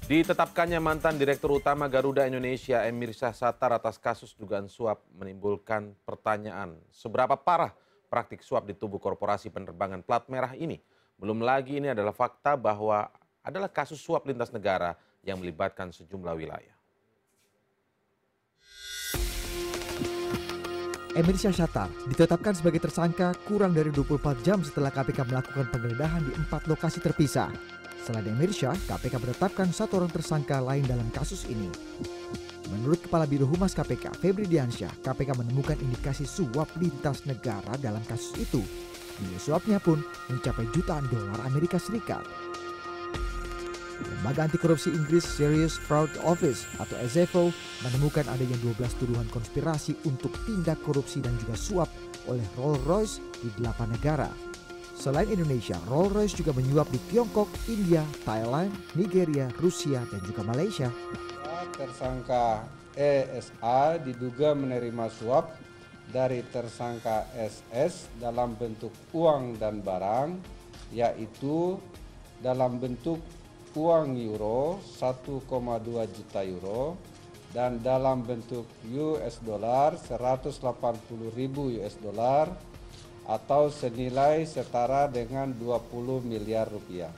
Ditetapkannya mantan Direktur Utama Garuda Indonesia Emir Syahsatar atas kasus dugaan suap menimbulkan pertanyaan seberapa parah praktik suap di tubuh korporasi penerbangan plat merah ini. Belum lagi ini adalah fakta bahwa adalah kasus suap lintas negara yang melibatkan sejumlah wilayah. Emir Syahsatar ditetapkan sebagai tersangka kurang dari 24 jam setelah KPK melakukan penggeledahan di 4 lokasi terpisah. Selain Emir Syah, KPK menetapkan 1 orang tersangka lain dalam kasus ini. Menurut Kepala Biro Humas KPK, Febri Diansyah, KPK menemukan indikasi suap lintas negara dalam kasus itu. Nilai suapnya pun mencapai jutaan dolar Amerika Serikat. Lembaga Anti Korupsi Inggris Serious Fraud Office atau SFO menemukan adanya 12 tuduhan konspirasi untuk tindak korupsi dan juga suap oleh Rolls-Royce di 8 negara. Selain Indonesia, Rolls-Royce juga menyuap di Tiongkok, India, Thailand, Nigeria, Rusia, dan juga Malaysia. Tersangka ESA diduga menerima suap dari tersangka SS dalam bentuk uang dan barang, yaitu dalam bentuk uang euro 1,2 juta euro dan dalam bentuk US dollar 180.000 US dollar atau senilai setara dengan 20 miliar rupiah.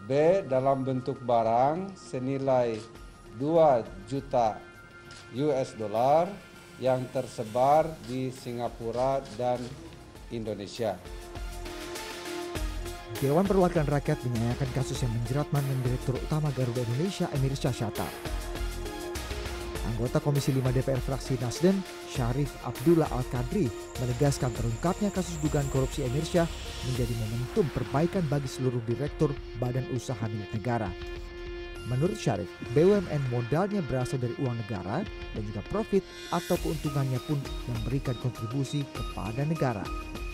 B dalam bentuk barang senilai 2 juta US dollar yang tersebar di Singapura dan Indonesia. Dewan Perwakilan Rakyat menyayangkan kasus yang menjerat mantan Direktur Utama Garuda Indonesia Emir Syahsatar. Anggota Komisi 5 DPR fraksi Nasdem, Syarif Abdullah Al-Qadri, menegaskan terungkapnya kasus dugaan korupsi Emir Syah menjadi momentum perbaikan bagi seluruh direktur badan usaha milik negara. Menurut Syarif, BUMN modalnya berasal dari uang negara dan juga profit atau keuntungannya pun memberikan kontribusi kepada negara.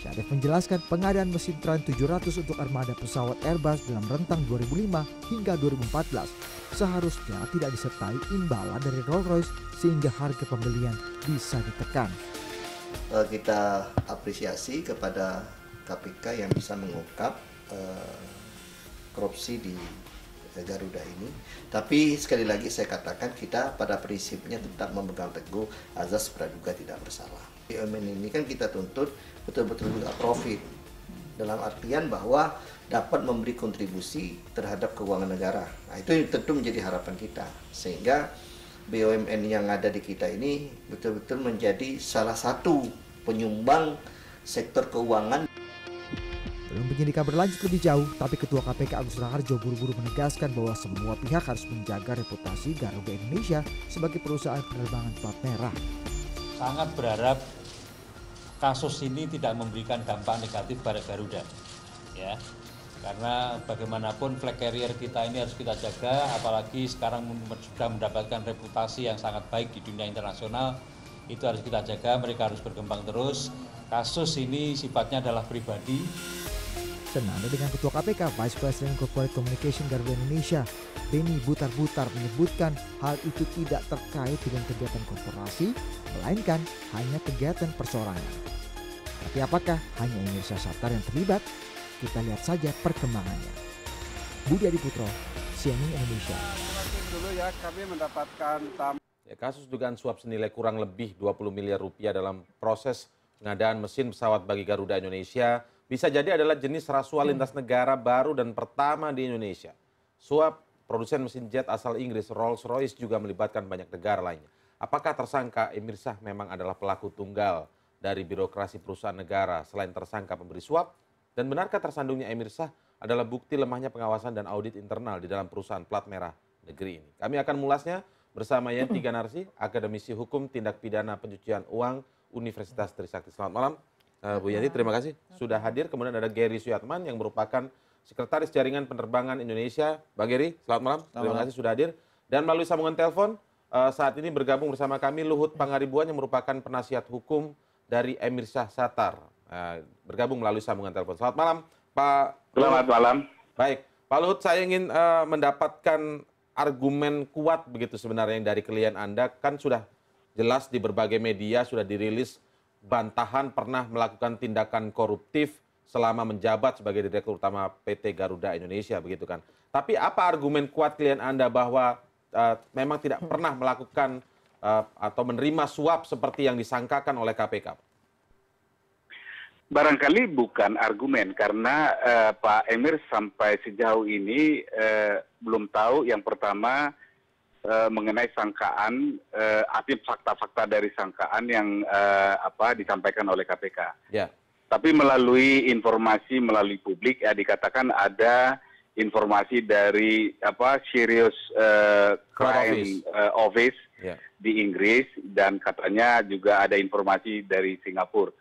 Syarif menjelaskan pengadaan mesin Trent 700 untuk armada pesawat Airbus dalam rentang 2005 hingga 2014 seharusnya tidak disertai imbalan dari Rolls-Royce sehingga harga pembelian bisa ditekan. Kita apresiasi kepada KPK yang bisa mengungkap korupsi di Garuda ini. Tapi sekali lagi saya katakan kita pada prinsipnya tetap memegang teguh azas praduga tidak bersalah. BUMN ini kan kita tuntut betul-betul juga profit dalam artian bahwa dapat memberi kontribusi terhadap keuangan negara. Nah, itu tentu menjadi harapan kita sehingga BUMN yang ada di kita ini betul-betul menjadi salah satu penyumbang sektor keuangan. Belum penyidikan berlanjut lebih jauh, tapi Ketua KPK Agus Raharjo buru-buru menegaskan bahwa semua pihak harus menjaga reputasi Garuda Indonesia sebagai perusahaan penerbangan plat merah. Sangat berharap kasus ini tidak memberikan dampak negatif pada Garuda, ya. Karena bagaimanapun flag carrier kita ini harus kita jaga, apalagi sekarang sudah mendapatkan reputasi yang sangat baik di dunia internasional, itu harus kita jaga, mereka harus berkembang terus. Kasus ini sifatnya adalah pribadi. Senada dengan Ketua KPK, Vice President Corporate Communication Garuda Indonesia, Beni Butar-Butar menyebutkan hal itu tidak terkait dengan kegiatan korporasi, melainkan hanya kegiatan perseorangan. Tapi apakah hanya Emir Syahsatar yang terlibat? Kita lihat saja perkembangannya. Budi Adiputro, CNN Indonesia. Dulu ya kami mendapatkan Kasus dugaan suap senilai kurang lebih 20 miliar rupiah dalam proses pengadaan mesin pesawat bagi Garuda Indonesia bisa jadi adalah jenis rasuah lintas negara baru dan pertama di Indonesia. Suap produsen mesin jet asal Inggris Rolls-Royce juga melibatkan banyak negara lainnya. Apakah tersangka Emir Syah memang adalah pelaku tunggal dari birokrasi perusahaan negara selain tersangka pemberi suap? Dan benarkah tersandungnya Emir Syah adalah bukti lemahnya pengawasan dan audit internal di dalam perusahaan plat merah negeri ini? Kami akan mengulasnya bersama Yenti Ganarsi, akademisi hukum tindak pidana pencucian uang Universitas Trisakti. Selamat malam. Bu Yanti, terima kasih sudah hadir. Kemudian ada Gary Suyatman yang merupakan Sekretaris Jaringan Penerbangan Indonesia. Bang Gary, selamat malam. Terima kasih sudah hadir. Dan melalui sambungan telepon, saat ini bergabung bersama kami Luhut Pangaribuan yang merupakan penasihat hukum dari Emir Syahsatar. Bergabung melalui sambungan telepon. Selamat malam, Pak. Selamat malam. Baik, Pak Luhut, saya ingin mendapatkan argumen kuat begitu sebenarnya yang dari klien Anda. Kan sudah jelas di berbagai media, sudah dirilis bantahan pernah melakukan tindakan koruptif selama menjabat sebagai Direktur Utama PT Garuda Indonesia begitu kan. Tapi apa argumen kuat klien Anda bahwa memang tidak pernah melakukan atau menerima suap seperti yang disangkakan oleh KPK? Barangkali bukan argumen karena Pak Emir sampai sejauh ini belum tahu yang pertama mengenai sangkaan, arti fakta-fakta dari sangkaan yang disampaikan oleh KPK. Ya. Tapi melalui informasi melalui publik ya dikatakan ada informasi dari Serious Crime Office di Inggris dan katanya juga ada informasi dari Singapura.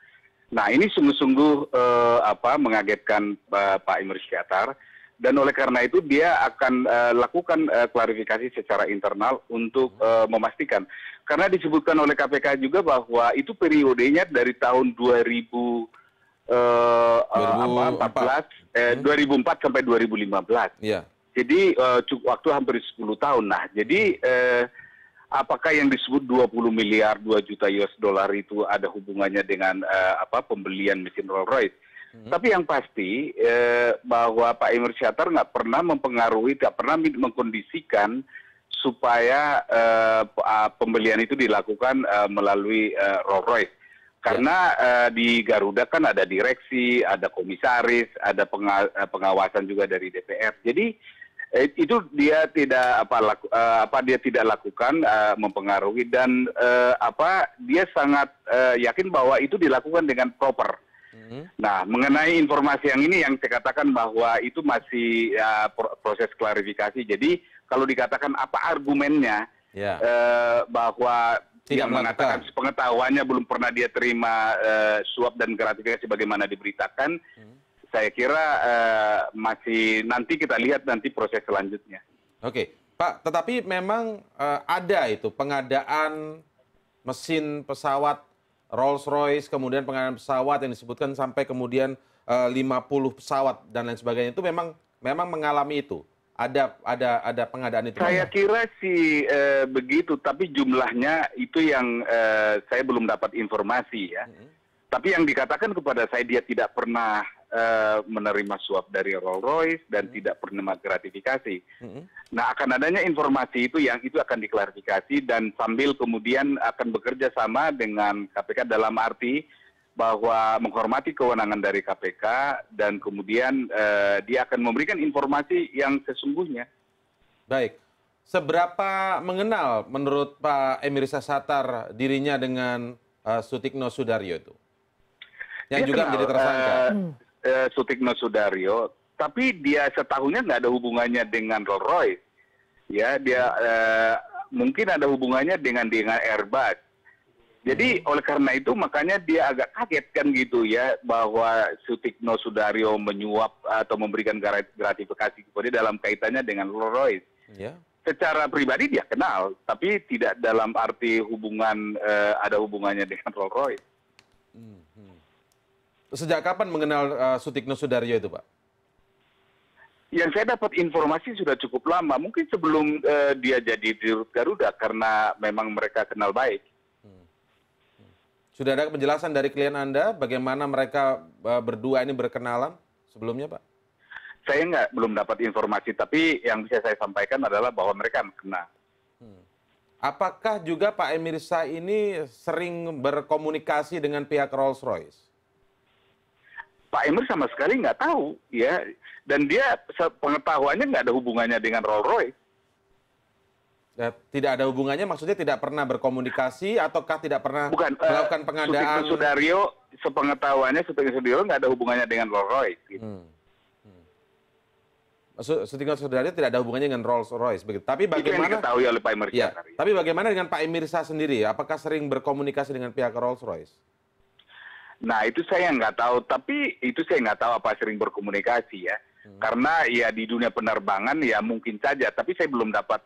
Nah ini sungguh-sungguh mengagetkan Pak Emir Syatar dan oleh karena itu dia akan lakukan klarifikasi secara internal untuk memastikan. Karena disebutkan oleh KPK juga bahwa itu periodenya dari tahun 2004 sampai 2015. Iya. Jadi waktu hampir 10 tahun. Nah, jadi apakah yang disebut 20 miliar 2 juta US dollar itu ada hubungannya dengan pembelian mesin Rolls Royce? Tapi yang pasti bahwa Pak Emir Syatar nggak pernah mempengaruhi, nggak pernah mengkondisikan supaya pembelian itu dilakukan melalui Rolls Royce. Karena di Garuda kan ada direksi, ada komisaris, ada pengawasan juga dari DPR. Jadi itu dia tidak dia tidak lakukan mempengaruhi dan dia sangat yakin bahwa itu dilakukan dengan proper. Nah, mengenai informasi yang ini yang saya katakan bahwa itu masih proses klarifikasi. Jadi kalau dikatakan apa argumennya bahwa yang mengatakan sepengetahuannya belum pernah dia terima suap dan gratifikasi sebagaimana diberitakan, saya kira masih nanti kita lihat nanti proses selanjutnya. Oke, Pak, tetapi memang ada itu pengadaan mesin pesawat Rolls-Royce, kemudian pengadaan pesawat yang disebutkan sampai kemudian 50 pesawat dan lain sebagainya itu memang mengalami itu. Ada pengadaan itu? Saya kira sih begitu, tapi jumlahnya itu yang saya belum dapat informasi ya. Tapi yang dikatakan kepada saya dia tidak pernah menerima suap dari Rolls Royce dan tidak pernah gratifikasi. Nah akan adanya informasi itu yang itu akan diklarifikasi dan sambil kemudian akan bekerja sama dengan KPK dalam arti bahwa menghormati kewenangan dari KPK dan kemudian dia akan memberikan informasi yang sesungguhnya. Baik, seberapa mengenal menurut Pak Emir Syatar dirinya dengan Sutikno Sudaryo itu? Yang dia juga menjadi tersangka. Sutikno Sudaryo, tapi dia setahunya nggak ada hubungannya dengan Rolls Royce. Ya, dia mungkin ada hubungannya dengan Airbus. Jadi oleh karena itu makanya dia agak kaget kan gitu ya bahwa Sutikno Sudaryo menyuap atau memberikan gratifikasi kepada dalam kaitannya dengan Rolls Royce. Yeah. Secara pribadi dia kenal, tapi tidak dalam arti hubungan ada hubungannya dengan Rolls Royce. Sejak kapan mengenal Sutikno Sudaryo itu, Pak? Yang saya dapat informasi sudah cukup lama, mungkin sebelum dia jadi dirut Garuda karena memang mereka kenal baik. Sudah ada penjelasan dari klien Anda bagaimana mereka berdua ini berkenalan sebelumnya, Pak? Saya belum dapat informasi, tapi yang bisa saya sampaikan adalah bahwa mereka kenal. Apakah juga Pak Emir Syah ini sering berkomunikasi dengan pihak Rolls Royce? Pak Emir sama sekali nggak tahu, ya, dan dia pengetahuannya nggak ada hubungannya dengan Rolls Royce. Tidak ada hubungannya, maksudnya tidak pernah berkomunikasi ataukah tidak pernah melakukan pengadaan? Sutikno Sudaryo, sepengetahuannya Sutikno Sudaryo nggak ada hubungannya dengan Rolls Royce. Gitu. Sutikno Sudaryo tidak ada hubungannya dengan Rolls Royce, begitu. Tapi bagaimana? Itu yang diketahui oleh Pak Emir Syah. Tapi bagaimana dengan Pak Emir Syah sendiri? Apakah sering berkomunikasi dengan pihak Rolls Royce? Nah itu saya nggak tahu, tapi itu saya nggak tahu apa sering berkomunikasi ya. Karena ya di dunia penerbangan ya mungkin saja, tapi saya belum dapat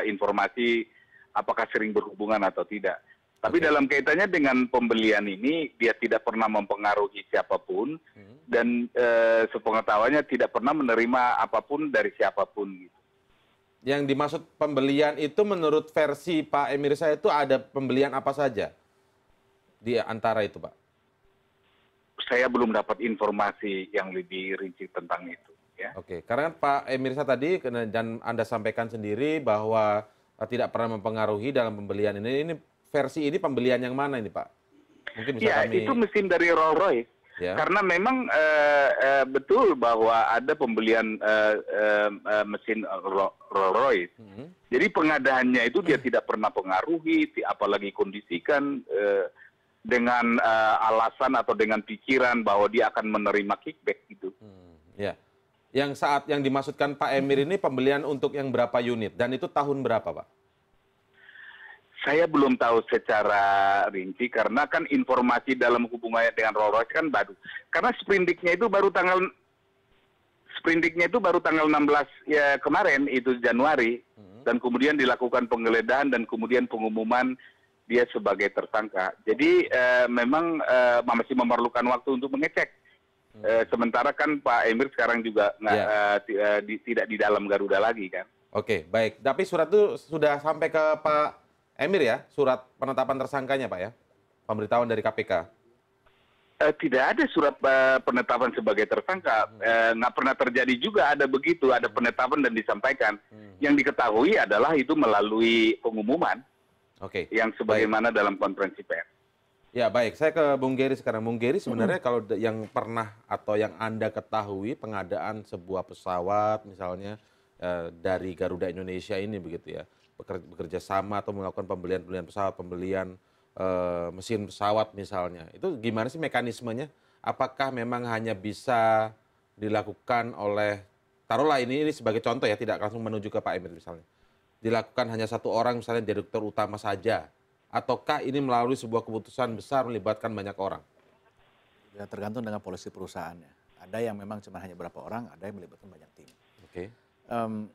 informasi apakah sering berhubungan atau tidak. Tapi dalam kaitannya dengan pembelian ini dia tidak pernah mempengaruhi siapapun dan sepengetahuannya tidak pernah menerima apapun dari siapapun. Gitu. Yang dimaksud pembelian itu menurut versi Pak Emir Syah itu ada pembelian apa saja di antara itu, Pak? Saya belum dapat informasi yang lebih rinci tentang itu. Ya. Oke, karena kan Pak Emirsa tadi dan Anda sampaikan sendiri bahwa tidak pernah mempengaruhi dalam pembelian ini. Ini versi ini pembelian yang mana ini Pak? Mungkin bisa Ya, kami... itu mesin dari Rolls-Royce. Ya. Karena memang betul bahwa ada pembelian mesin Rolls-Royce. Jadi pengadaannya itu dia tidak pernah pengaruhi, apalagi kondisikan dengan alasan atau dengan pikiran bahwa dia akan menerima kickback gitu. Ya. Yang saat yang dimaksudkan Pak Emir ini pembelian untuk yang berapa unit dan itu tahun berapa Pak? Saya belum tahu secara rinci karena kan informasi dalam hubungannya dengan Rolls-Royce kan baru. Karena sprindiknya itu baru tanggal 16 ya kemarin itu Januari dan kemudian dilakukan penggeledahan dan kemudian pengumuman dia sebagai tersangka. Jadi memang masih memerlukan waktu untuk mengecek. Sementara kan Pak Emir sekarang juga tidak di dalam Garuda lagi kan. Oke, baik. Tapi surat itu sudah sampai ke Pak Emir ya, surat penetapan tersangkanya Pak ya, pemberitahuan dari KPK. Tidak ada surat penetapan sebagai tersangka, nggak pernah terjadi juga ada begitu, ada penetapan dan disampaikan. Yang diketahui adalah itu melalui pengumuman, yang sebagaimana dalam konferensi pers. Ya baik, saya ke Bung Geri sekarang. Bung Geri sebenarnya kalau yang pernah atau yang Anda ketahui pengadaan sebuah pesawat misalnya dari Garuda Indonesia ini begitu ya, bekerja sama atau melakukan pembelian pesawat, pembelian mesin pesawat misalnya. Itu gimana sih mekanismenya? Apakah memang hanya bisa dilakukan oleh, taruhlah ini sebagai contoh ya, tidak langsung menuju ke Pak Emir misalnya. Dilakukan hanya satu orang misalnya direktur utama saja. Ataukah ini melalui sebuah keputusan besar melibatkan banyak orang? Ya tergantung dengan polisi perusahaannya. Ada yang memang cuma hanya berapa orang, ada yang melibatkan banyak tim. Oke.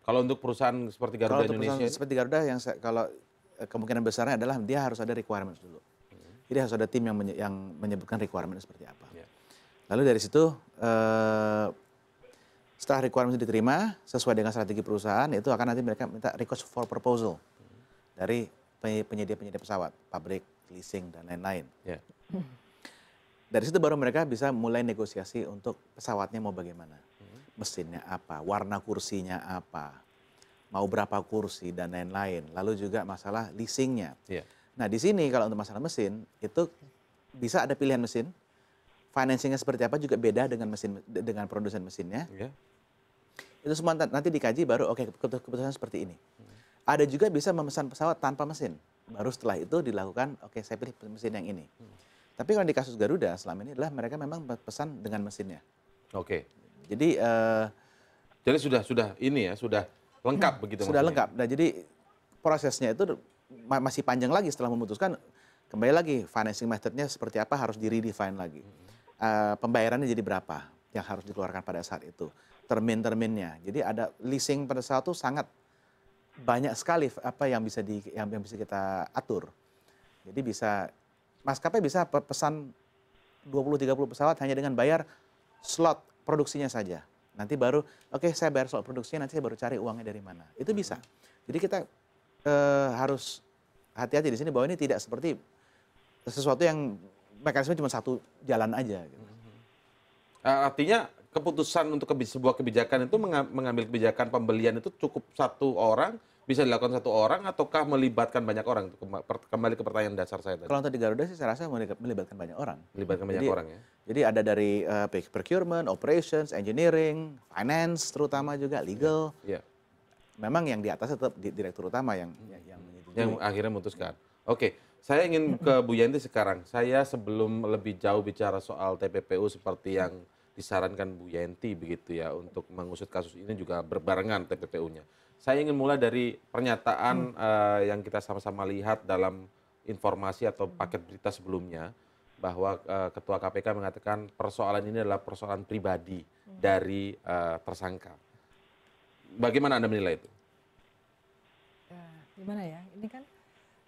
Kalau untuk perusahaan seperti Garuda Indonesia, seperti Garuda kalau kemungkinan besarnya adalah dia harus ada requirements dulu. Jadi harus ada tim yang menyebutkan requirement seperti apa. Lalu dari situ setelah requirement diterima sesuai dengan strategi perusahaan, itu akan nanti mereka minta request for proposal dari penyedia pesawat, pabrik, leasing dan lain-lain. Dari situ baru mereka bisa mulai negosiasi untuk pesawatnya mau bagaimana, mesinnya apa, warna kursinya apa, mau berapa kursi dan lain-lain. Lalu juga masalah leasingnya. Nah di sini kalau untuk masalah mesin itu bisa ada pilihan mesin, financingnya seperti apa juga beda dengan produsen mesinnya. Itu semua nanti dikaji baru keputusan seperti ini. Ada juga bisa memesan pesawat tanpa mesin. Baru setelah itu dilakukan, saya pilih mesin yang ini. Tapi kalau di kasus Garuda selama ini adalah mereka memang pesan dengan mesinnya. Jadi sudah ini ya, sudah lengkap begitu. Sudah lengkap. Nah jadi prosesnya itu masih panjang lagi setelah memutuskan. Kembali lagi financing methodnya seperti apa harus di-redefine lagi. Pembayarannya jadi berapa yang harus dikeluarkan pada saat itu. Termin-terminnya. Jadi ada leasing pada saat itu sangat banyak sekali apa yang bisa kita atur. Jadi maskapai bisa pesan 20-30 pesawat hanya dengan bayar slot produksinya saja. Nanti baru saya bayar slot produksinya, nanti saya baru cari uangnya dari mana. Itu bisa. Jadi kita harus hati-hati di sini bahwa ini tidak seperti sesuatu yang mekanisme cuma satu jalan aja. Gitu. Artinya keputusan untuk sebuah kebijakan itu mengambil kebijakan pembelian itu cukup satu orang, bisa dilakukan satu orang, ataukah melibatkan banyak orang? Kembali ke pertanyaan dasar saya tadi. Kalau untuk di Garuda sih saya rasa melibatkan banyak orang. Melibatkan banyak orang ya? Jadi ada dari procurement, operations, engineering, finance terutama juga, legal. Memang yang di atas tetap direktur utama yang akhirnya memutuskan. Saya ingin ke Bu Yanti sekarang. Saya sebelum lebih jauh bicara soal TPPU seperti yang disarankan Bu Yanti begitu ya untuk mengusut kasus ini juga berbarengan TPPU-nya. Saya ingin mulai dari pernyataan yang kita sama-sama lihat dalam informasi atau paket berita sebelumnya bahwa Ketua KPK mengatakan persoalan ini adalah persoalan pribadi dari tersangka. Bagaimana Anda menilai itu? Gimana ya? Ini kan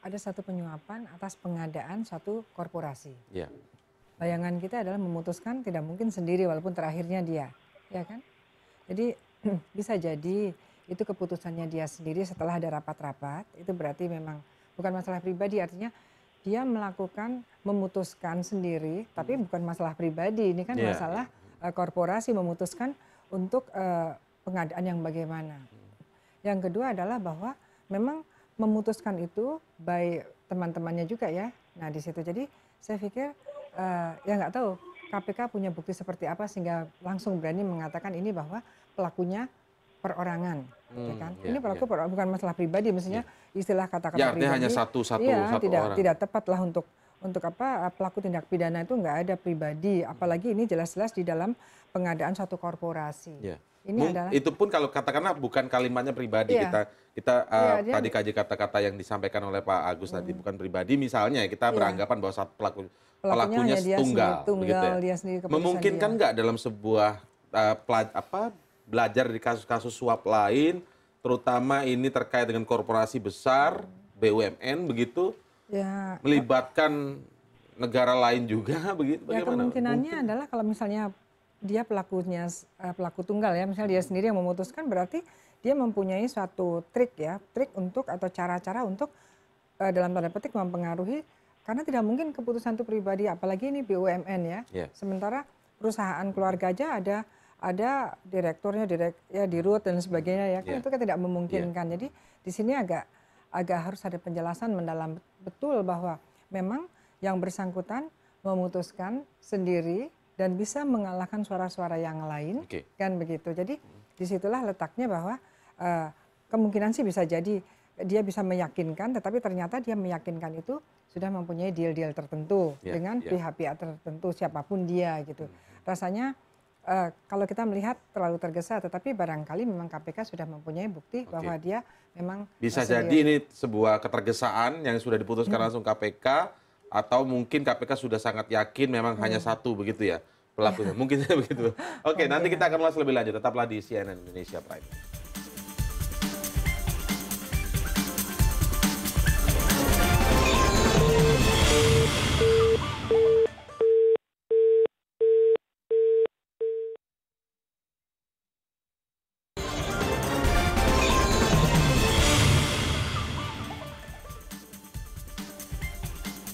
ada satu penyuapan atas pengadaan suatu korporasi. Bayangan kita adalah memutuskan tidak mungkin sendiri walaupun terakhirnya dia, ya kan? Jadi bisa jadi itu keputusannya dia sendiri setelah ada rapat-rapat, itu berarti memang bukan masalah pribadi, artinya dia memutuskan sendiri, tapi bukan masalah pribadi, ini kan masalah korporasi memutuskan untuk pengadaan yang bagaimana. Yang kedua adalah bahwa memang memutuskan itu baik teman-temannya juga ya. Nah di situ jadi saya pikir ya nggak tahu KPK punya bukti seperti apa sehingga langsung berani mengatakan ini bahwa pelakunya perorangan, ya kan? Ini pelaku bukan masalah pribadi, maksudnya istilah kata-kata pribadi. Hanya satu orang. Tidak tepat lah untuk apa pelaku tindak pidana itu nggak ada pribadi, apalagi ini jelas-jelas di dalam pengadaan suatu korporasi. Ini adalah itu pun kalau katakanlah bukan kalimatnya pribadi, kita tadi kaji kata-kata yang disampaikan oleh Pak Agus tadi bukan pribadi, misalnya kita beranggapan bahwa saat pelakunya tunggal, begitu ya. Dia sendiri, memungkinkan nggak dalam sebuah belajar dari kasus-kasus suap lain, terutama ini terkait dengan korporasi besar, BUMN begitu, melibatkan negara lain juga, begitu? Ya, kemungkinannya adalah kalau misalnya dia pelaku tunggal ya, misalnya dia sendiri yang memutuskan, berarti dia mempunyai suatu trik untuk atau cara-cara untuk dalam tanda petik mempengaruhi, karena tidak mungkin keputusan itu pribadi, apalagi ini BUMN ya. Sementara perusahaan keluarga aja ada direkturnya, dirut dan sebagainya ya, kan itu kan tidak memungkinkan. Jadi di sini agak harus ada penjelasan mendalam betul bahwa memang yang bersangkutan memutuskan sendiri dan bisa mengalahkan suara-suara yang lain, kan begitu. Jadi disitulah letaknya bahwa kemungkinan sih bisa jadi dia bisa meyakinkan, tetapi ternyata dia meyakinkan itu sudah mempunyai deal-deal tertentu dengan pihak-pihak tertentu, siapapun dia gitu. Rasanya kalau kita melihat terlalu tergesa, tetapi barangkali memang KPK sudah mempunyai bukti bahwa dia memang bisa jadi ini sebuah ketergesaan yang sudah diputuskan langsung KPK, atau mungkin KPK sudah sangat yakin memang hanya satu begitu ya pelakunya. Mungkin begitu. Oke, nanti kita akan ulas lebih lanjut. Tetaplah di CNN Indonesia Prime.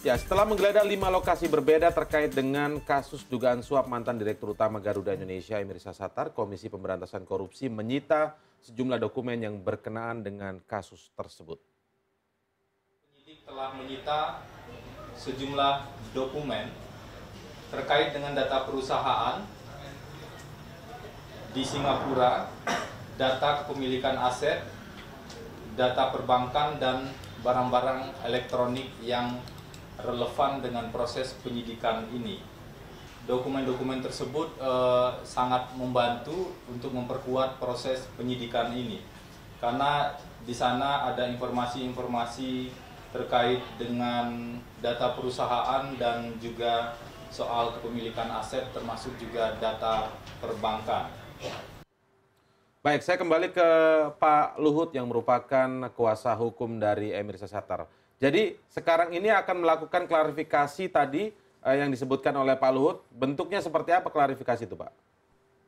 Ya, setelah menggeledah 5 lokasi berbeda terkait dengan kasus dugaan suap mantan Direktur Utama Garuda Indonesia Emir Sashatar, Komisi Pemberantasan Korupsi menyita sejumlah dokumen yang berkenaan dengan kasus tersebut. Penyidik telah menyita sejumlah dokumen terkait dengan data perusahaan di Singapura, data kepemilikan aset, data perbankan, dan barang-barang elektronik yang relevan dengan proses penyidikan ini. Dokumen-dokumen tersebut sangat membantu untuk memperkuat proses penyidikan ini, karena di sana ada informasi-informasi terkait dengan data perusahaan dan juga soal kepemilikan aset, termasuk juga data perbankan. Baik, saya kembali ke Pak Luhut yang merupakan kuasa hukum dari Emir Sashatar. Jadi sekarang ini akan melakukan klarifikasi tadi yang disebutkan oleh Pak Luhut. Bentuknya seperti apa klarifikasi itu, Pak?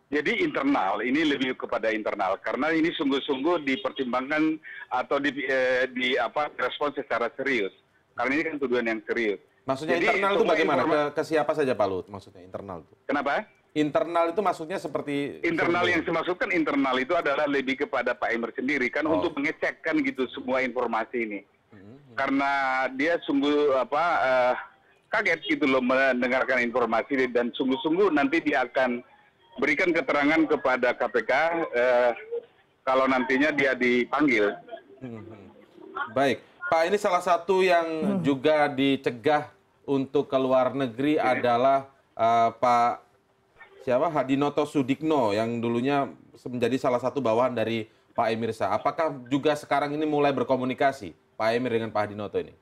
Jadi internal, ini lebih kepada internal. Karena ini sungguh-sungguh dipertimbangkan atau direspon secara serius. Karena ini kan tuduhan yang serius. Maksudnya jadi, internal itu bagaimana? Ke siapa saja Pak Luhut maksudnya internal itu? Kenapa? Internal itu maksudnya seperti... Internal yang saya maksudkan internal itu adalah lebih kepada Pak Emir sendiri. Kan untuk mengecek kan gitu semua informasi ini. Karena dia sungguh kaget gitu loh mendengarkan informasi, dan sungguh-sungguh nanti dia akan berikan keterangan kepada KPK kalau nantinya dia dipanggil. Baik, Pak, ini salah satu yang juga dicegah untuk ke luar negeri adalah Pak Hadinoto Sudikno yang dulunya menjadi salah satu bawahan dari Pak Emir Sah. Apakah juga sekarang ini mulai berkomunikasi Pak Emir dengan Pak Hadinoto ini?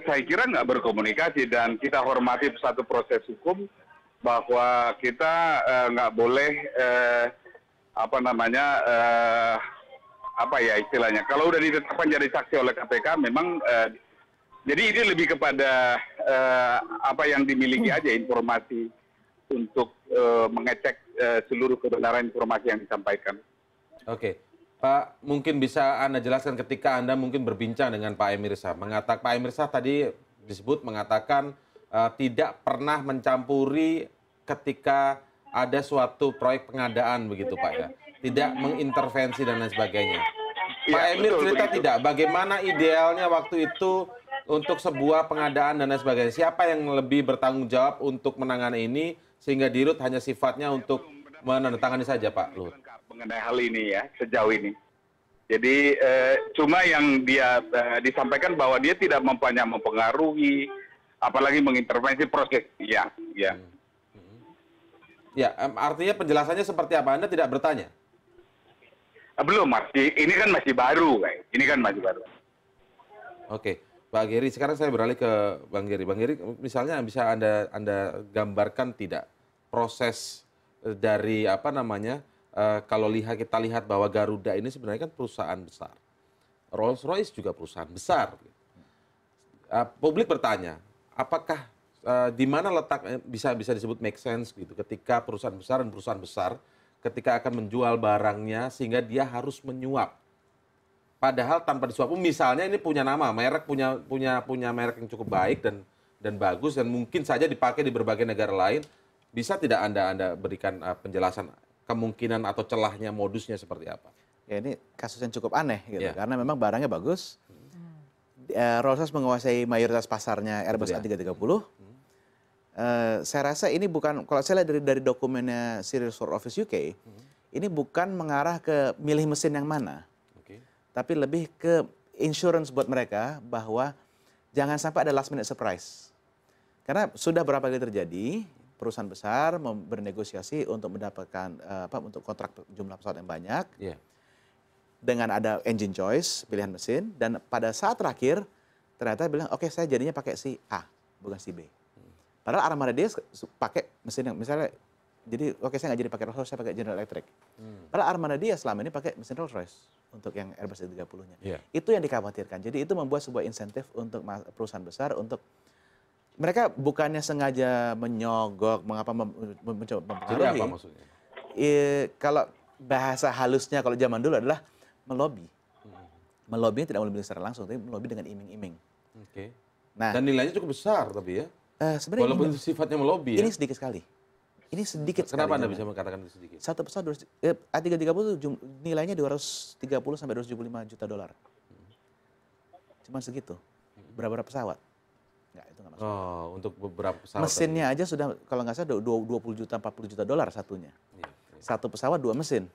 Saya kira nggak berkomunikasi, dan kita hormati satu proses hukum bahwa kita nggak boleh istilahnya. Kalau udah ditetapkan jadi saksi oleh KPK, memang jadi ini lebih kepada apa yang dimiliki aja informasi untuk mengecek seluruh kebenaran informasi yang disampaikan. Oke. Pak, mungkin bisa Anda jelaskan ketika Anda mungkin berbincang dengan Pak Emir Sah. Pak Emir Sah tadi disebut mengatakan tidak pernah mencampuri ketika ada suatu proyek pengadaan begitu Pak ya, tidak mengintervensi dan lain sebagainya. Pak Emir cerita tidak, bagaimana idealnya waktu itu untuk sebuah pengadaan dan lain sebagainya. Siapa yang lebih bertanggung jawab untuk menangani ini sehingga Dirut hanya sifatnya untuk menandatangani saja Pak Luhut? Mengenai hal ini ya, sejauh ini. Jadi cuma yang dia disampaikan bahwa dia tidak mempengaruhi, apalagi mengintervensi proses. Ya. Ya, artinya penjelasannya seperti apa? Anda tidak bertanya? Belum, ini kan masih baru. Ini kan masih baru. Oke, Pak Geri, sekarang saya beralih ke Bang Geri. Bang Geri, misalnya bisa Anda gambarkan tidak proses dari kalau kita lihat bahwa Garuda ini sebenarnya kan perusahaan besar. Rolls-Royce juga perusahaan besar. Publik bertanya, apakah di mana letak bisa disebut make sense gitu ketika perusahaan besar dan perusahaan besar ketika akan menjual barangnya sehingga dia harus menyuap. Padahal tanpa disuap, misalnya ini punya nama, merek punya merek yang cukup baik dan bagus dan mungkin saja dipakai di berbagai negara lain. Bisa tidak Anda berikan penjelasan kemungkinan atau celahnya, modusnya seperti apa? Ya ini kasus yang cukup aneh gitu, karena memang barangnya bagus. Rolls-Royce menguasai mayoritas pasarnya Airbus A330. Saya rasa ini bukan, kalau saya lihat dari dokumennya Civil War Office UK, ini bukan mengarah ke milih mesin yang mana, tapi lebih ke insurance buat mereka bahwa jangan sampai ada last minute surprise. Karena sudah berapa kali terjadi perusahaan besar bernegosiasi untuk mendapatkan untuk kontrak jumlah pesawat yang banyak, dengan ada engine choice, pilihan mesin, dan pada saat terakhir ternyata bilang oke, saya jadinya pakai si A bukan si B. Padahal armada dia pakai mesin yang misalnya, jadi oke saya nggak jadi pakai Rolls-Royce, saya pakai General Electric. Padahal armada dia selama ini pakai mesin Rolls-Royce untuk yang Airbus A330-nya. Itu yang dikhawatirkan. Jadi itu membuat sebuah insentif untuk perusahaan besar untuk mereka bukannya sengaja menyogok, mencoba mempengaruhi. Apa maksudnya? Kalau bahasa halusnya kalau zaman dulu adalah melobi. Melobi tidak melobi secara langsung, tapi melobi dengan iming-iming. Oke. Nah, dan nilainya cukup besar tapi ya. Sebenarnya walaupun itu sifatnya melobi ya. Ini sedikit sekali. Ini sedikit sekali. Kenapa Anda bisa mengatakan itu sedikit? Satu pesawat A330 nilainya 230 sampai 275 juta dolar. Cuma segitu. Berapa pesawat? Enggak, itu enggak masuk. Oh, untuk beberapa pesawat. Mesinnya aja sudah kalau nggak salah 20 juta 40 juta dolar satunya. Satu pesawat 2 mesin.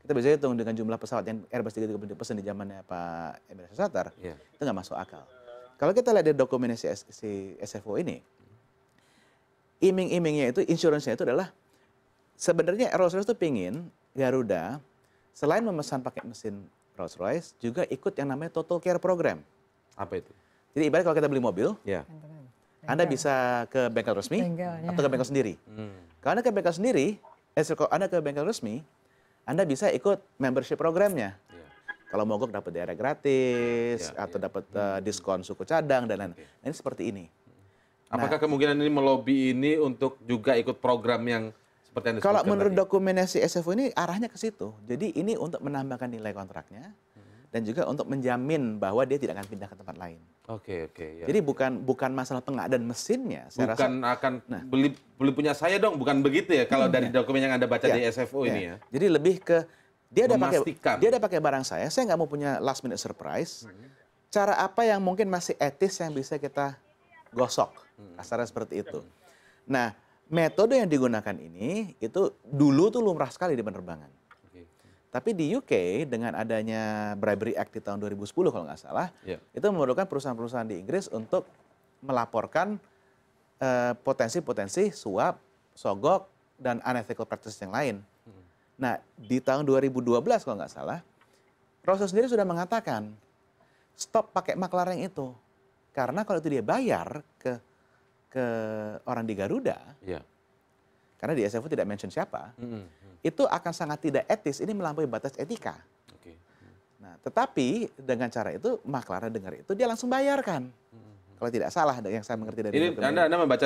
Kita bisa hitung dengan jumlah pesawat yang Airbus 330 pesen di zamannya Pak Emir Sattar, itu nggak masuk akal. Kalau kita lihat dari dokumen si SFO ini, iming-imingnya itu, insurance-nya itu adalah, sebenarnya Rolls-Royce itu pingin Garuda, selain memesan pakai mesin Rolls-Royce, juga ikut yang namanya Total Care Program. Apa itu? Jadi ibarat kalau kita beli mobil, Anda bisa ke bengkel resmi atau ke bengkel sendiri. Kalau Anda ke bengkel sendiri, kalau Anda ke bengkel resmi, Anda bisa ikut membership programnya. Kalau mogok dapat daerah gratis, atau dapat diskon suku cadang, dan lain-lain. Nah, ini seperti ini. Apakah kemungkinan ini melobi ini untuk juga ikut program yang seperti yang disebutkan kalau menurut tadi? dokumentasi SFO ini arahnya ke situ. Jadi ini untuk menambahkan nilai kontraknya, dan juga untuk menjamin bahwa dia tidak akan pindah ke tempat lain. Oke. Jadi bukan masalah pengadaan mesinnya. Saya bukan rasa, akan beli punya saya dong, bukan begitu ya kalau dari dokumen yang Anda baca di SFO ini ya. Jadi lebih ke dia memastikan. ada pakai barang saya nggak mau punya last minute surprise. Cara apa yang mungkin masih etis yang bisa kita gosok, kasarnya seperti itu. Nah, metode yang digunakan ini itu dulu tuh lumrah sekali di penerbangan. Tapi di UK dengan adanya Bribery Act di tahun 2010 kalau nggak salah, itu memerlukan perusahaan-perusahaan di Inggris untuk melaporkan potensi-potensi suap, sogok, dan unethical practices yang lain. Nah, di tahun 2012 kalau nggak salah, Rolls-Royce sendiri sudah mengatakan, stop pakai maklareng itu. Karena kalau itu dia bayar ke orang di Garuda, karena di SFO tidak mention siapa, itu akan sangat tidak etis, ini melampaui batas etika. Nah, tetapi dengan cara itu, maklarnya dengar itu, dia langsung bayarkan. Kalau tidak salah yang saya mengerti dari ini dokumen. Anda membaca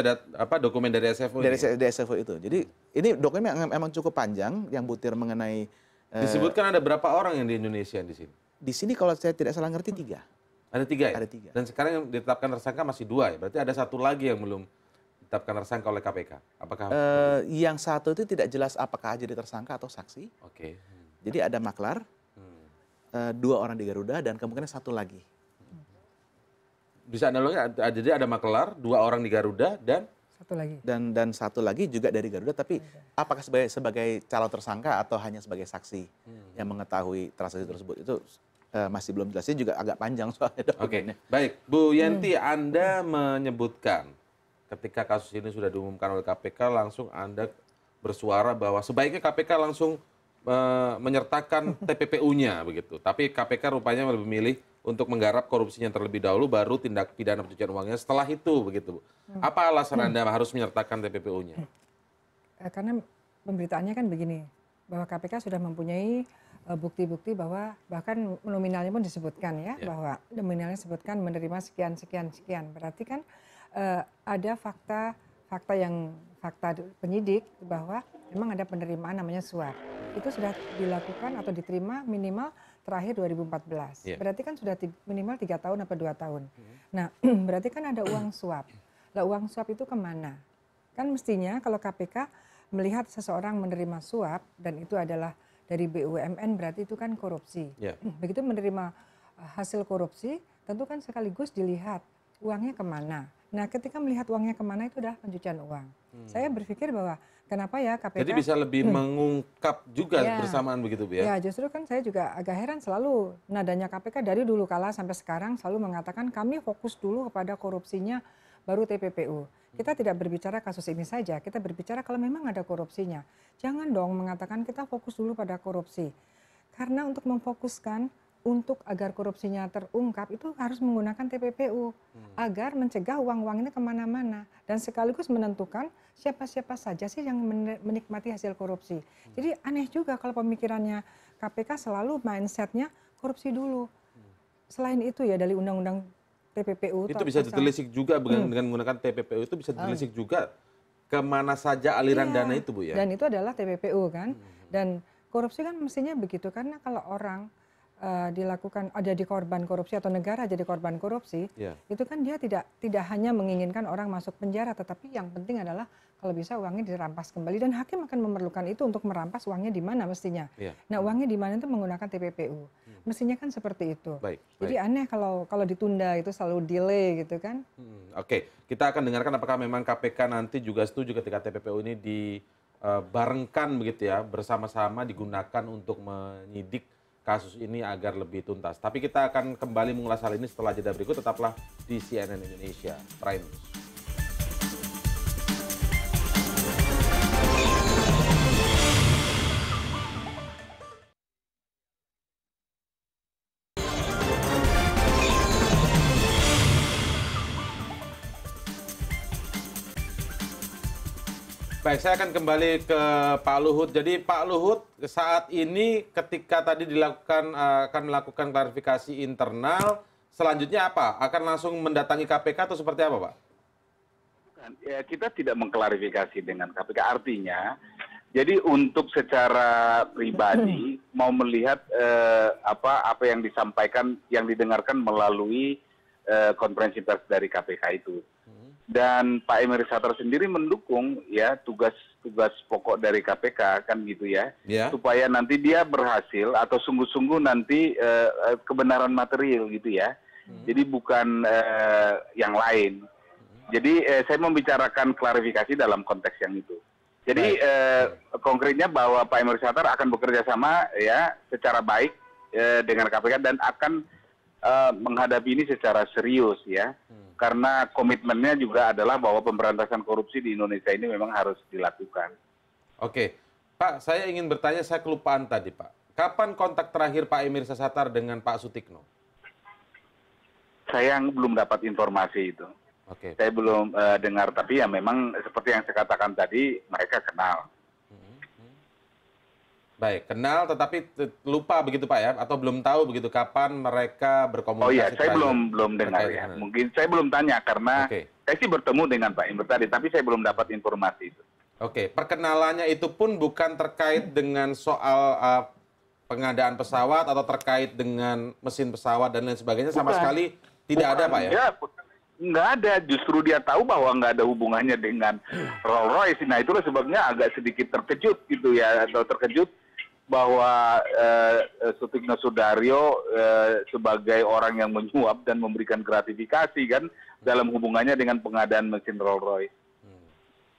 dokumen dari SFO dari ini? Dari SFO itu. Jadi ini dokumen yang memang cukup panjang yang butir mengenai disebutkan ada berapa orang yang di Indonesia di sini? Di sini kalau saya tidak salah ngerti 3. Ada 3 ya? Ada 3. Dan sekarang yang ditetapkan tersangka masih 2 ya? Berarti ada 1 lagi yang belum ditetapkan tersangka oleh KPK? Apakah yang satu itu tidak jelas apakah jadi tersangka atau saksi. Oke. Jadi ada maklar, 2 orang di Garuda dan kemungkinan 1 lagi. Bisa analogi, jadi ada maklar, 2 orang di Garuda dan 1 lagi. Dan 1 lagi juga dari Garuda, tapi apakah sebagai calon tersangka atau hanya sebagai saksi yang mengetahui transaksi tersebut itu masih belum jelas. Ini juga agak panjang soalnya. Oke, baik. Bu Yenti, Anda menyebutkan ketika kasus ini sudah diumumkan oleh KPK, langsung Anda bersuara bahwa sebaiknya KPK langsung menyertakan TPPU-nya begitu. Tapi KPK rupanya lebih memilih untuk menggarap korupsinya terlebih dahulu, baru tindak pidana pencucian uangnya setelah itu begitu. Apa alasan Anda harus menyertakan TPPU-nya? Karena pemberitaannya kan begini, bahwa KPK sudah mempunyai bukti-bukti bahwa bahkan nominalnya pun disebutkan ya, bahwa nominalnya disebutkan menerima sekian. Berarti kan ada fakta penyidik bahwa memang ada penerimaan namanya suap. Itu sudah dilakukan atau diterima minimal terakhir 2014. Berarti kan sudah minimal 3 tahun atau 2 tahun. Nah, berarti kan ada uang suap. Lah uang suap itu kemana? Kan mestinya kalau KPK melihat seseorang menerima suap dan itu adalah dari BUMN, berarti itu kan korupsi. Begitu menerima hasil korupsi, tentu kan sekaligus dilihat uangnya kemana. Nah, ketika melihat uangnya kemana itu adalah pencucian uang. Saya berpikir bahwa kenapa ya KPK... Jadi bisa lebih mengungkap juga bersamaan begitu, Bu ya? Ya, justru kan saya juga agak heran selalu nadanya KPK dari dulu kala sampai sekarang selalu mengatakan kami fokus dulu kepada korupsinya baru TPPU. Kita tidak berbicara kasus ini saja, kita berbicara kalau memang ada korupsinya. Jangan dong mengatakan kita fokus dulu pada korupsi. Karena untuk memfokuskan, untuk agar korupsinya terungkap itu harus menggunakan TPPU. Agar mencegah uang-uang ini kemana-mana. Dan sekaligus menentukan siapa-siapa saja sih yang menikmati hasil korupsi. Jadi aneh juga kalau pemikirannya KPK selalu mindsetnya korupsi dulu. Selain itu ya dari undang-undang TPPU itu bisa ditelisik juga dengan menggunakan TPPU, itu bisa ditelisik juga kemana saja aliran dana itu, Bu ya. Dan itu adalah TPPU kan. Dan korupsi kan mestinya begitu, karena kalau orang dilakukan ada di korban korupsi atau negara jadi korban korupsi, itu kan dia tidak hanya menginginkan orang masuk penjara, tetapi yang penting adalah kalau bisa uangnya dirampas kembali, dan hakim akan memerlukan itu untuk merampas uangnya di mana mestinya. Nah, uangnya di mana itu menggunakan TPPU. Mestinya kan seperti itu. Jadi aneh kalau ditunda itu selalu delay gitu kan. Oke, kita akan dengarkan apakah memang KPK nanti juga setuju ketika TPPU ini dibarengkan begitu ya, bersama-sama digunakan untuk menyidik kasus ini agar lebih tuntas. Tapi kita akan kembali mengulas hal ini setelah jeda berikut. Tetaplah di CNN Indonesia Prime News. Baik, saya akan kembali ke Pak Luhut. Jadi Pak Luhut, saat ini ketika tadi akan melakukan klarifikasi internal, selanjutnya apa? Akan langsung mendatangi KPK atau seperti apa, Pak? Ya, kita tidak mengklarifikasi dengan KPK. Artinya, jadi untuk secara pribadi mau melihat apa yang disampaikan, yang didengarkan melalui konferensi pers dari KPK itu. Dan Pak Emir Sattar sendiri mendukung ya tugas pokok dari KPK kan gitu ya, supaya nanti dia berhasil atau sungguh-sungguh nanti kebenaran material gitu ya. Jadi bukan yang lain. Jadi saya membicarakan klarifikasi dalam konteks yang itu. Jadi konkretnya bahwa Pak Emir Sattar akan bekerja sama ya secara baik dengan KPK dan akan menghadapi ini secara serius ya. Karena komitmennya juga adalah bahwa pemberantasan korupsi di Indonesia ini memang harus dilakukan. Oke, Pak, saya ingin bertanya, saya kelupaan tadi, Pak. Kapan kontak terakhir Pak Emir Sattar dengan Pak Sutikno? Saya belum dapat informasi itu. Saya belum dengar, tapi ya memang seperti yang saya katakan tadi, mereka kenal. Baik, kenal tetapi lupa begitu Pak ya, atau belum tahu begitu kapan mereka berkomunikasi? Oh iya, saya belum dengar ya. Mungkin saya belum tanya karena saya sih bertemu dengan Pak Emir tadi, tapi saya belum dapat informasi itu. Oke, perkenalannya itu pun bukan terkait dengan soal pengadaan pesawat atau terkait dengan mesin pesawat dan lain sebagainya, sama sekali tidak ada Pak ya? nggak ada. Justru dia tahu bahwa nggak ada hubungannya dengan Rolls Royce. Nah itulah sebabnya agak sedikit terkejut gitu ya, atau terkejut bahwa Sutikno Sudaryo sebagai orang yang menyuap dan memberikan gratifikasi kan dalam hubungannya dengan pengadaan mesin Rolls Royce.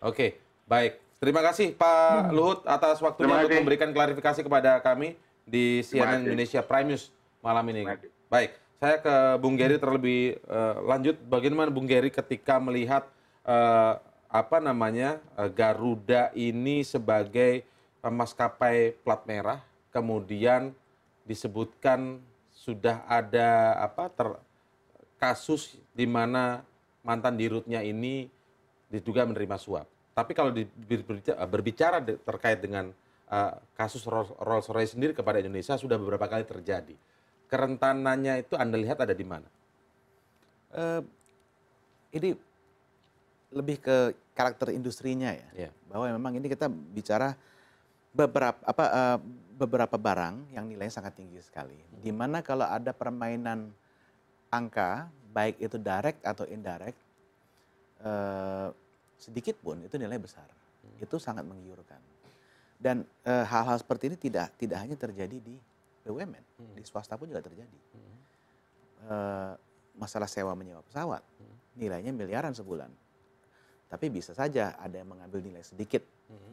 Oke, baik. Terima kasih Pak Luhut atas waktunya untuk memberikan klarifikasi kepada kami di CNN Indonesia Prime News malam ini. Baik, saya ke Bung Geri terlebih lanjut. Bagaimana Bung Geri ketika melihat Garuda ini sebagai maskapai plat merah, kemudian disebutkan sudah ada kasus di mana mantan dirutnya ini diduga menerima suap. Tapi kalau berbicara terkait dengan kasus Rolls Royce sendiri kepada Indonesia sudah beberapa kali terjadi. Kerentanannya itu Anda lihat ada di mana? Ini lebih ke karakter industrinya ya. Bahwa memang ini kita bicara beberapa barang yang nilainya sangat tinggi sekali. Di mana kalau ada permainan angka, baik itu direct atau indirect, sedikit pun itu nilai besar. Itu sangat menggiurkan. Dan hal-hal seperti ini tidak hanya terjadi di BUMN, di swasta pun juga terjadi. Masalah sewa menyewa pesawat, nilainya miliaran sebulan. Tapi bisa saja ada yang mengambil nilai sedikit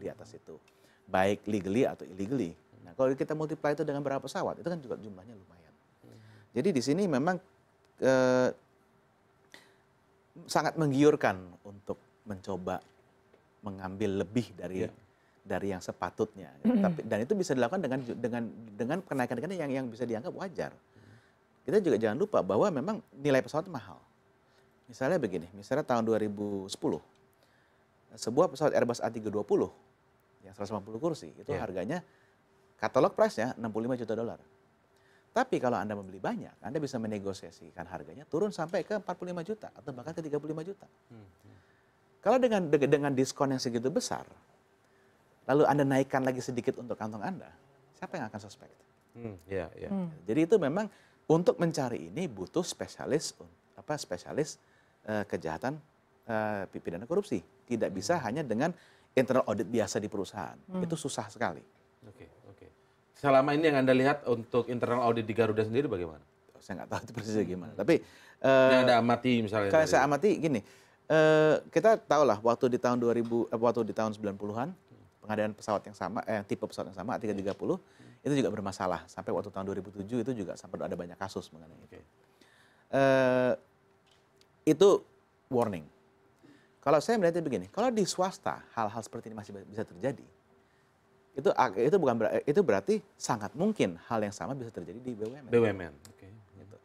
di atas itu, baik legally atau illegally. Nah, kalau kita multiply itu dengan berapa pesawat, itu kan juga jumlahnya lumayan. Jadi di sini memang sangat menggiurkan untuk mencoba mengambil lebih dari yang sepatutnya. Dan itu bisa dilakukan dengan kenaikan yang bisa dianggap wajar. Kita juga jangan lupa bahwa memang nilai pesawat mahal. Misalnya begini, misalnya tahun 2010, sebuah pesawat Airbus A320 yang 150 kursi, itu harganya katalog price-nya $65 juta. Tapi kalau Anda membeli banyak, Anda bisa menegosiasikan harganya turun sampai ke 45 juta atau bahkan ke 35 juta. Kalau dengan diskon yang segitu besar, lalu Anda naikkan lagi sedikit untuk kantong Anda, siapa yang akan suspek? Jadi itu memang untuk mencari ini butuh spesialis kejahatan pidana korupsi. Tidak bisa hanya dengan internal audit biasa di perusahaan. Itu susah sekali. Oke. Selama ini yang Anda lihat untuk internal audit di Garuda sendiri bagaimana? Saya nggak tahu itu persisnya gimana. Tapi yang Anda amati misalnya. Kalau saya amati gini, kita tahu lah waktu di tahun 90-an pengadaan pesawat yang sama, tipe pesawat yang sama A330 itu juga bermasalah sampai waktu tahun 2007 itu juga sampai ada banyak kasus mengenai itu. Itu warning. Kalau saya melihatnya begini, kalau di swasta hal-hal seperti ini masih bisa terjadi, itu berarti sangat mungkin hal yang sama bisa terjadi di BUMN. Gitu.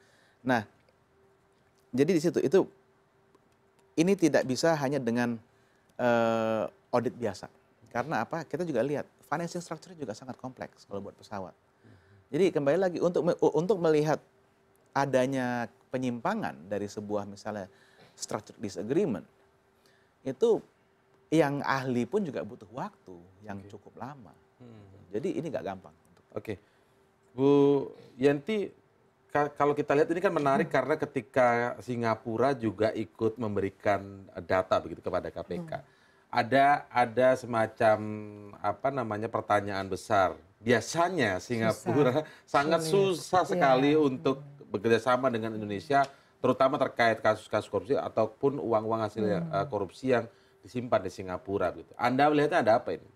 Nah, jadi di situ ini tidak bisa hanya dengan audit biasa. Karena apa? Kita juga lihat financing structure juga sangat kompleks kalau buat pesawat. Jadi kembali lagi untuk melihat adanya penyimpangan dari sebuah misalnya structured disagreement, itu yang ahli pun juga butuh waktu yang cukup lama. Jadi ini nggak gampang. Oke, Bu Yanti, kalau kita lihat ini kan menarik karena ketika Singapura juga ikut memberikan data begitu kepada KPK. Ada semacam pertanyaan besar. Biasanya Singapura sangat susah sekali untuk bekerjasama dengan Indonesia, terutama terkait kasus-kasus korupsi ataupun uang-uang hasil korupsi yang disimpan di Singapura. Gitu. Anda melihatnya ada apa ini?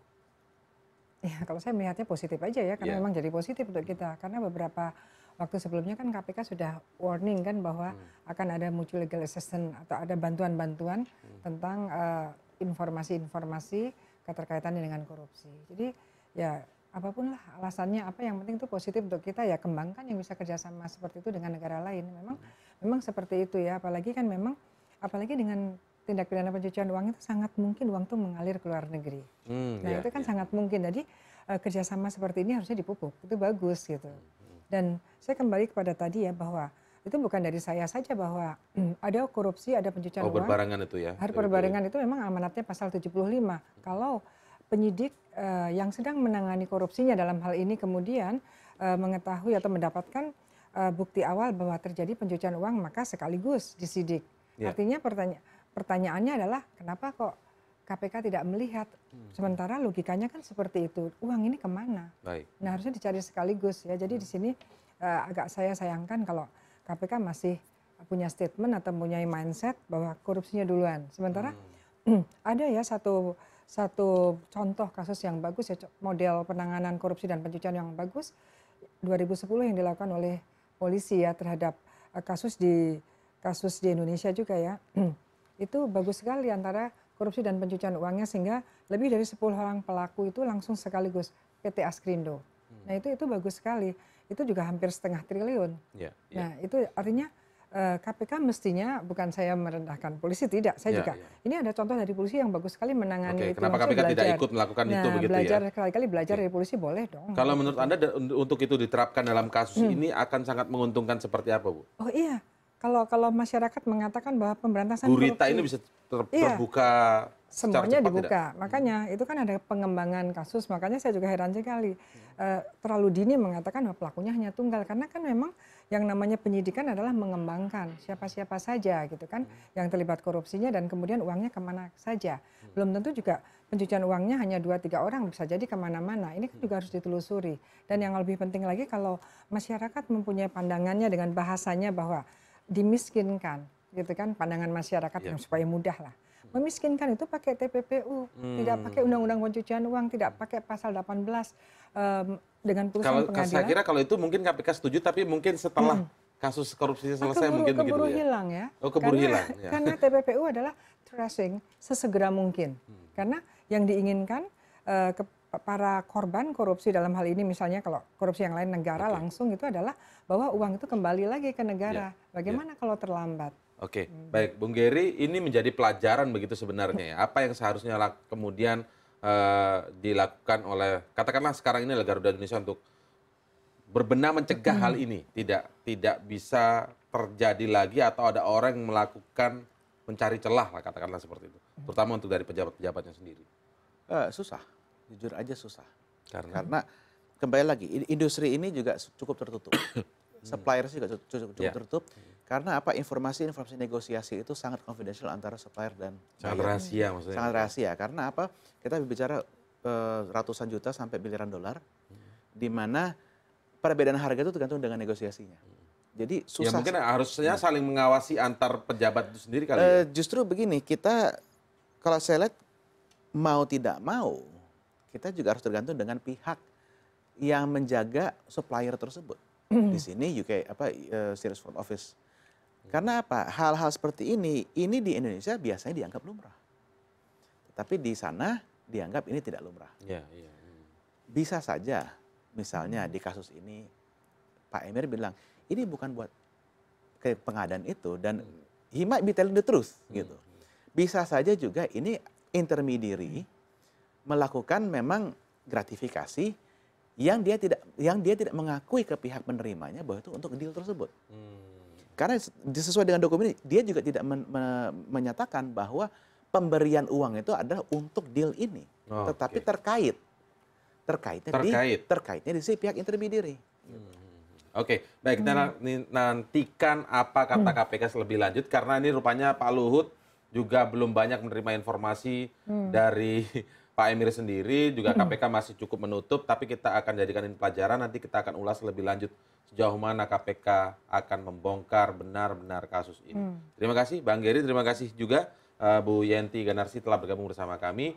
Ya, kalau saya melihatnya positif aja ya, karena memang jadi positif untuk kita. Karena beberapa waktu sebelumnya kan KPK sudah warning kan bahwa akan ada mutual legal assistance atau ada bantuan-bantuan tentang informasi-informasi keterkaitannya dengan korupsi. Jadi ya apapun lah alasannya, apa yang penting itu positif untuk kita ya, kembangkan yang bisa kerjasama seperti itu dengan negara lain. Memang seperti itu ya, apalagi dengan tindak pidana pencucian uang itu sangat mungkin uang itu mengalir ke luar negeri. Itu kan sangat mungkin. Jadi kerjasama seperti ini harusnya dipupuk, itu bagus gitu. Dan saya kembali kepada tadi ya bahwa itu bukan dari saya saja bahwa ada korupsi, ada pencucian uang. Berbarengan itu ya. Harus berbarengan itu memang amanatnya pasal 75. Kalau penyidik yang sedang menangani korupsinya dalam hal ini kemudian mengetahui atau mendapatkan bukti awal bahwa terjadi pencucian uang, maka sekaligus disidik. Artinya pertanyaannya adalah kenapa kok KPK tidak melihat? Sementara logikanya kan seperti itu. Uang ini kemana? Baik. Nah harusnya dicari sekaligus ya. Jadi di sini agak saya sayangkan kalau KPK masih punya statement atau punya mindset bahwa korupsinya duluan. Sementara ada ya satu contoh kasus yang bagus ya, model penanganan korupsi dan pencucian yang bagus 2010 yang dilakukan oleh polisi ya terhadap kasus di Indonesia juga ya. Itu bagus sekali antara korupsi dan pencucian uangnya sehingga lebih dari 10 orang pelaku itu langsung sekaligus PT Askrindo. Nah itu bagus sekali. Itu juga hampir setengah triliun. Nah itu artinya KPK mestinya, bukan saya merendahkan polisi, tidak. Saya juga. Ini ada contoh dari polisi yang bagus sekali menangani itu. Kenapa KPK tidak ikut melakukan itu begitu belajar, ya? Sekali-kali belajar dari polisi boleh dong. Kalau menurut Anda untuk itu diterapkan dalam kasus ini akan sangat menguntungkan seperti apa, Bu? Oh iya. Kalau masyarakat mengatakan bahwa pemberantasan gurita korupsi, ini bisa terbuka semuanya cepat, dibuka. Makanya itu kan ada pengembangan kasus. Makanya saya juga heran sekali terlalu dini mengatakan bahwa pelakunya hanya tunggal, karena kan memang yang namanya penyidikan adalah mengembangkan siapa-siapa saja gitu kan yang terlibat korupsinya dan kemudian uangnya kemana saja. Belum tentu juga pencucian uangnya hanya 2-3 orang, bisa jadi kemana-mana. Ini kan juga harus ditelusuri. Dan yang lebih penting lagi kalau masyarakat mempunyai pandangannya dengan bahasanya bahwa dimiskinkan, gitu kan, pandangan masyarakat yang supaya mudah lah. Memiskinkan itu pakai TPPU, tidak pakai undang-undang pencucian uang, tidak pakai pasal 18 dengan putusan pengadilan. Saya kira kalau itu mungkin KPK setuju, tapi mungkin setelah kasus korupsinya selesai mungkin begitu keburu ya. hilang ya. Oh, keburu hilang. Ya. Karena TPPU adalah tracing sesegera mungkin. Karena yang diinginkan para korban korupsi dalam hal ini misalnya kalau korupsi yang lain negara langsung itu adalah bahwa uang itu kembali lagi ke negara. Bagaimana kalau terlambat? Oke, baik Bung Geri, ini menjadi pelajaran begitu sebenarnya ya. Apa yang seharusnya kemudian dilakukan oleh, katakanlah sekarang ini adalah Garuda Indonesia untuk berbenah mencegah hal ini tidak bisa terjadi lagi atau ada orang yang melakukan mencari celah lah katakanlah seperti itu, terutama untuk dari pejabat-pejabatnya sendiri. Susah. Jujur aja susah. Karena kembali lagi, industri ini juga cukup tertutup. Supplier juga cukup tertutup. Karena apa, informasi negosiasi itu sangat confidential antara supplier dan sangat rahasia maksudnya. Sangat rahasia. Karena apa, kita bicara ratusan juta sampai biliaran dolar, di mana perbedaan harga itu tergantung dengan negosiasinya. Jadi susah. Ya mungkin harusnya saling mengawasi antar pejabat itu sendiri kali ya? Justru begini, kita kalau saya lihat mau tidak mau, kita juga harus tergantung dengan pihak yang menjaga supplier tersebut. Di sini UK Serious Fraud Office. Karena apa? Hal-hal seperti ini di Indonesia biasanya dianggap lumrah. Tapi di sana dianggap ini tidak lumrah. Bisa saja misalnya di kasus ini Pak Emir bilang, ini bukan buat pengadaan itu dan he might be telling the truth gitu. Bisa saja juga ini intermediary melakukan memang gratifikasi yang dia tidak mengakui ke pihak penerimanya bahwa itu untuk deal tersebut. Karena sesuai dengan dokumen ini dia juga tidak menyatakan bahwa pemberian uang itu adalah untuk deal ini, tetapi terkaitnya di si pihak intermediary. Oke, baik, kita nantikan apa kata KPK lebih lanjut karena ini rupanya Pak Luhut juga belum banyak menerima informasi dari Pak Emir sendiri, juga KPK masih cukup menutup, tapi kita akan jadikan ini pelajaran, nanti kita akan ulas lebih lanjut sejauh mana KPK akan membongkar benar-benar kasus ini. Terima kasih Bang Geri, terima kasih juga Bu Yenti Ganarsi telah bergabung bersama kami.